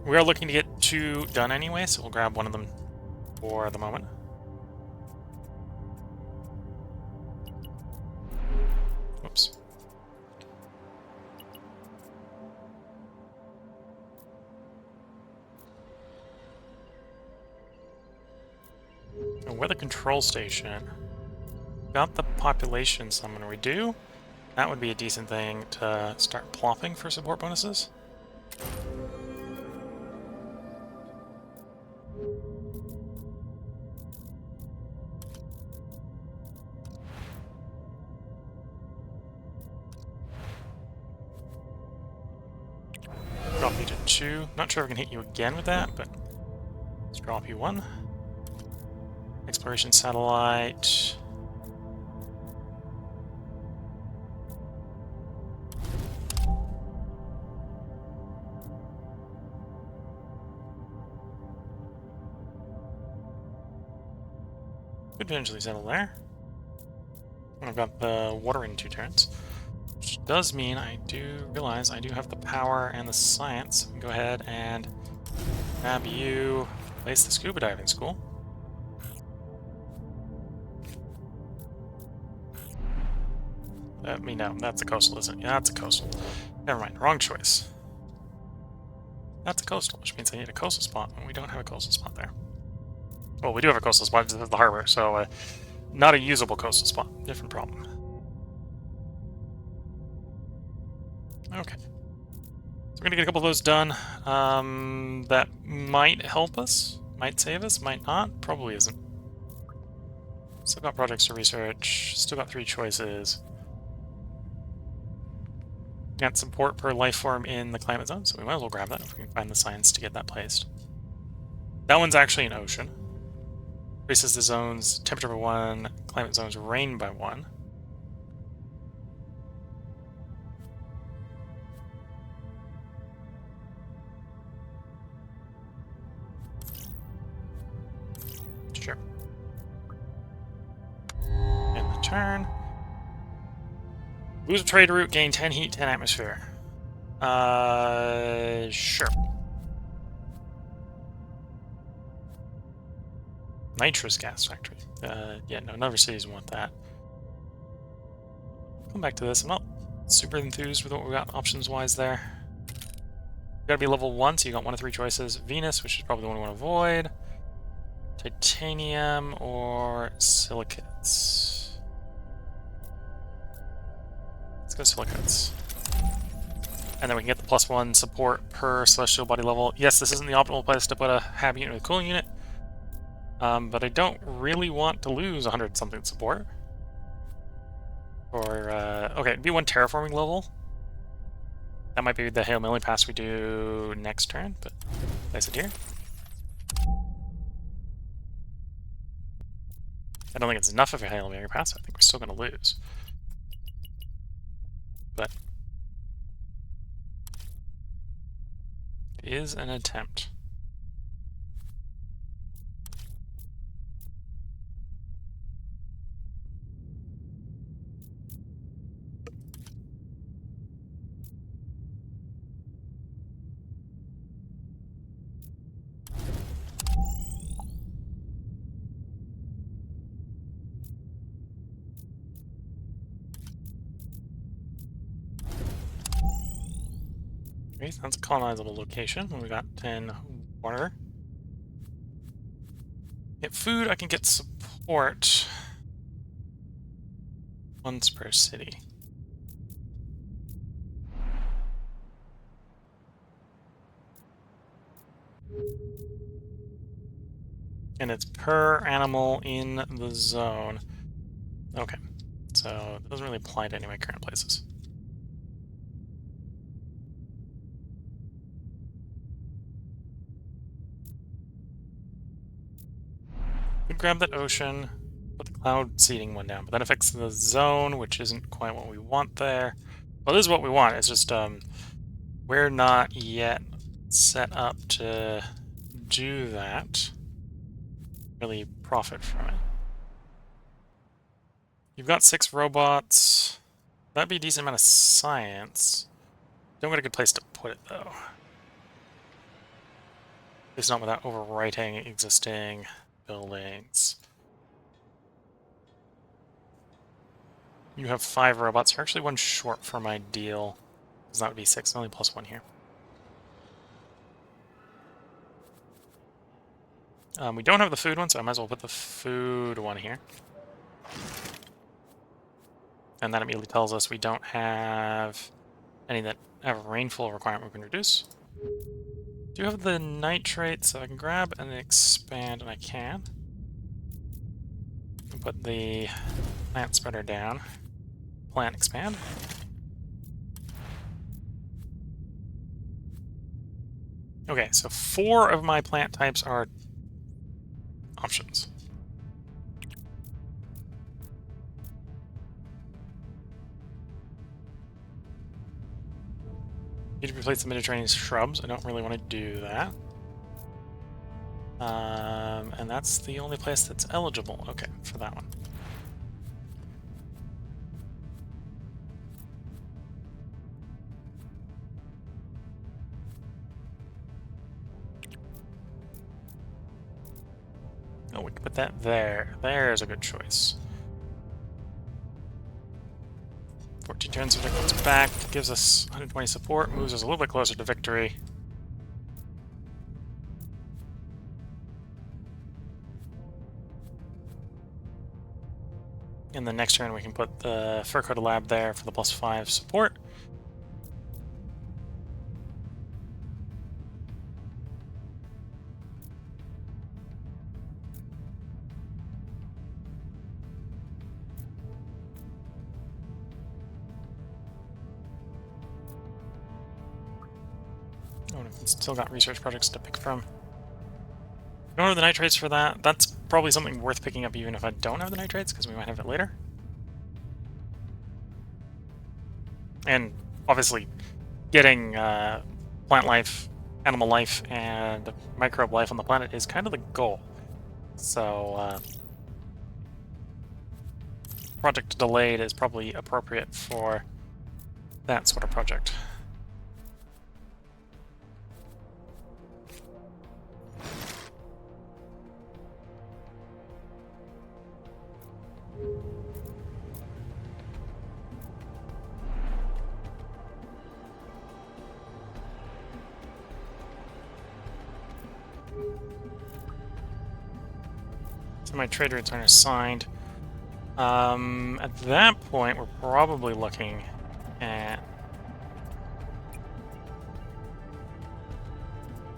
We are looking to get 2 done anyway, so we'll grab one of them for the moment. Whoops. A weather control station. Got the population summon we do. That would be a decent thing to start plopping for support bonuses. Drop you to 2. Not sure if I can hit you again with that, but let's drop you 1. Exploration satellite. Could eventually settle there. I've got the water in 2 turns, which does mean I do realize I do have the power and the science. Go ahead and grab you, place the scuba diving school. No, that's a coastal, isn't it? Yeah, that's a coastal. Never mind, wrong choice. That's a coastal, which means I need a coastal spot, and we don't have a coastal spot there. Well, we do have a coastal spot, just the harbor, so not a usable coastal spot. Different problem. Okay. So we're going to get a couple of those done. That might help us, might save us, might not. Probably isn't. Still got projects to research. Still got 3 choices. Got support per life form in the climate zone, so we might as well grab that if we can find the science to get that placed. That one's actually an ocean. Increases the zone's temperature by 1, climate zone's rain by 1. Sure. End the turn. Lose a trade route, gain 10 heat, 10 atmosphere. Sure. Nitrous gas factory. Yeah, no, none of our cities want that. Come back to this. I'm not super enthused with what we got options-wise there. You gotta be level 1, so you got 1 of 3 choices. Venus, which is probably the one we want to avoid. Titanium or silicates. Let's go silicates. And then we can get the +1 support per celestial body level. Yes, this isn't the optimal place to put a hab unit with a cooling unit. But I don't really want to lose 100-something support. Or, okay, it'd be 1 terraforming level. That might be the Hail Mary pass we do next turn, but place it here. I don't think it's enough of a Hail Mary pass. I think we're still going to lose. But it is an attempt. Okay, so that's a colonizable location. We got 10 water. Get food, I can get support once per city. And it's per animal in the zone. Okay, so it doesn't really apply to any of my current places. Could grab that ocean, put the cloud seeding one down, but that affects the zone, which isn't quite what we want there. Well, this is what we want. It's just we're not yet set up to do that. Really profit from it. You've got 6 robots. That'd be a decent amount of science. Don't get a good place to put it, though. It's not without overwriting existing buildings. You have 5 robots. You're actually 1 short for my deal. Because that would be 6, only +1 here. We don't have the food one, so I might as well put the food one here. And that immediately tells us we don't have any that have a rainfall requirement we can reduce. Do you have the nitrate, so I can grab and expand, and I can. And put the plant spreader down. Plant expand. Okay, so 4 of my plant types are options. Need to replace the Mediterranean shrubs. I don't really want to do that. And that's the only place that's eligible. Okay, for that one. Oh, we can put that there. There's a good choice. 14 turns, if it comes back, gives us 120 support, moves us a little bit closer to victory. In the next turn, we can put the fur-coated lab there for the +5 support. Oh, and still got research projects to pick from. Don't have the nitrates for that. That's probably something worth picking up even if I don't have the nitrates, because we might have it later. And obviously, getting plant life, animal life, and microbe life on the planet is kind of the goal. So, project delayed is probably appropriate for that sort of project. So my trade routes aren't assigned. At that point, we're probably looking at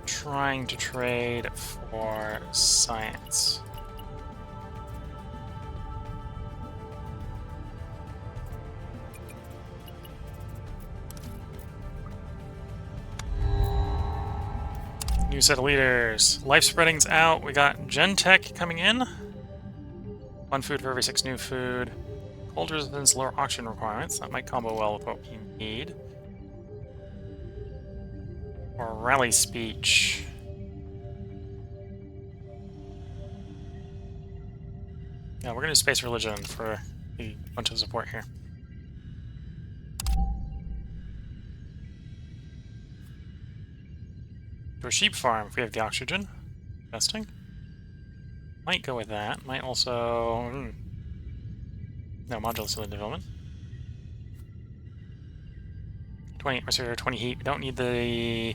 trying to trade for science. New set of leaders. Life spreading's out. We got Gen Tech coming in. 1 food for every 6 new food. Cold resistance, lower oxygen requirements. That might combo well with what we need. Or rally speech. Yeah, we're gonna do space religion for a bunch of support here. To a sheep farm if we have the oxygen. Investing. Might go with that. Might also... No, modular ceiling development. 20 atmosphere, 20 heat. We don't need the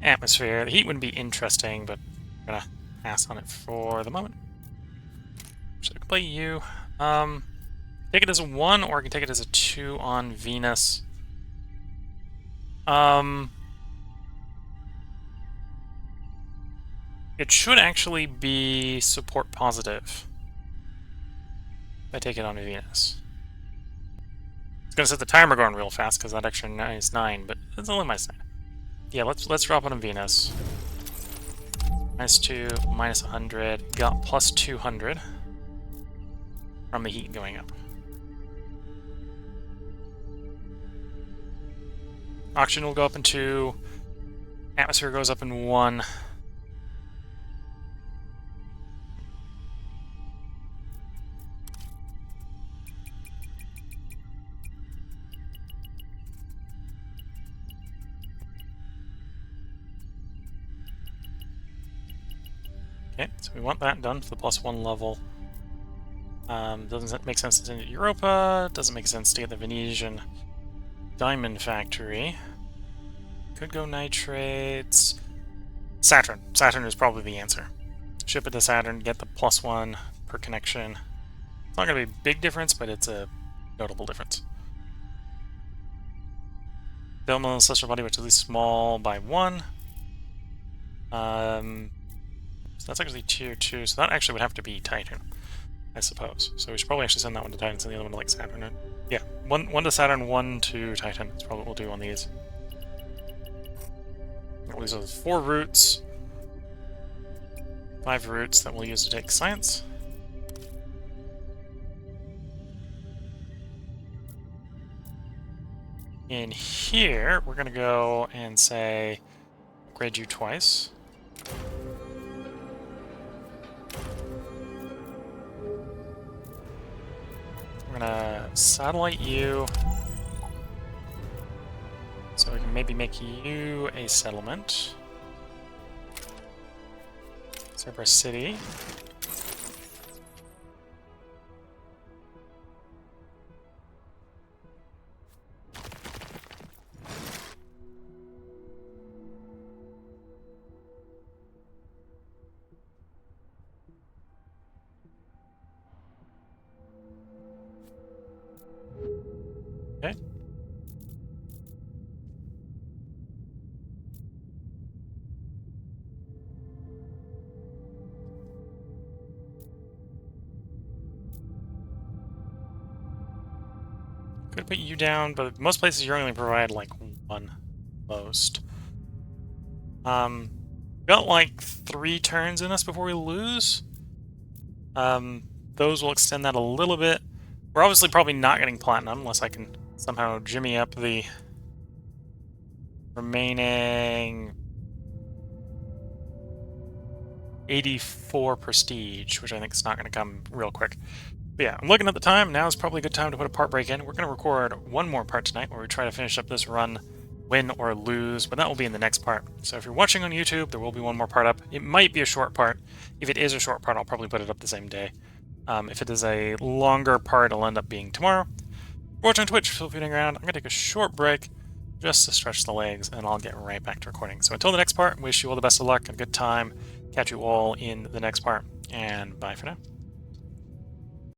atmosphere. The heat wouldn't be interesting, but I'm gonna pass on it for the moment. So I can play you. Take it as a 1, or I can take it as a 2 on Venus. It should actually be support positive if I take it on Venus. It's gonna set the timer going real fast because that extra is 9, but it's only my side. Yeah, let's drop it on Venus. -2, -100, got +200 from the heat going up. Oxygen will go up in 2. Atmosphere goes up in 1. Okay, so we want that done for the +1 level. Doesn't make sense to send it to Europa. Doesn't make sense to get the Venetian Diamond Factory. Could go nitrates. Saturn. Saturn is probably the answer. Ship it to Saturn, get the +1 per connection. It's not going to be a big difference, but it's a notable difference. Delma Celestial Body, which is at least small by 1. So that's actually tier 2, so that actually would have to be Titan, I suppose. So we should probably actually send that one to Titan, send the other one to like Saturn. Yeah, one to Saturn, 1 to Titan. That's probably what we'll do on these. These are 4 routes. 5 routes that we'll use to take science. In here, we're going to go and say, upgrade you twice. We're going to satellite you. So we can maybe make you a settlement. Cerberus City. Okay. Could put you down, but most places you're only provide like 1 most. Got like 3 turns in us before we lose. Those will extend that a little bit. We're obviously probably not getting platinum unless I can somehow jimmy up the remaining 84 prestige, which I think is not going to come real quick. But yeah, I'm looking at the time. Now is probably a good time to put a part break in. We're going to record one more part tonight where we try to finish up this run, win or lose, but that will be in the next part. So if you're watching on YouTube, there will be one more part up. It might be a short part. If it is a short part, I'll probably put it up the same day. If it is a longer part, it'll end up being tomorrow. Watch on Twitch, feel free to hang around. I'm going to take a short break just to stretch the legs, and I'll get right back to recording. So until the next part, wish you all the best of luck and a good time. Catch you all in the next part, and bye for now.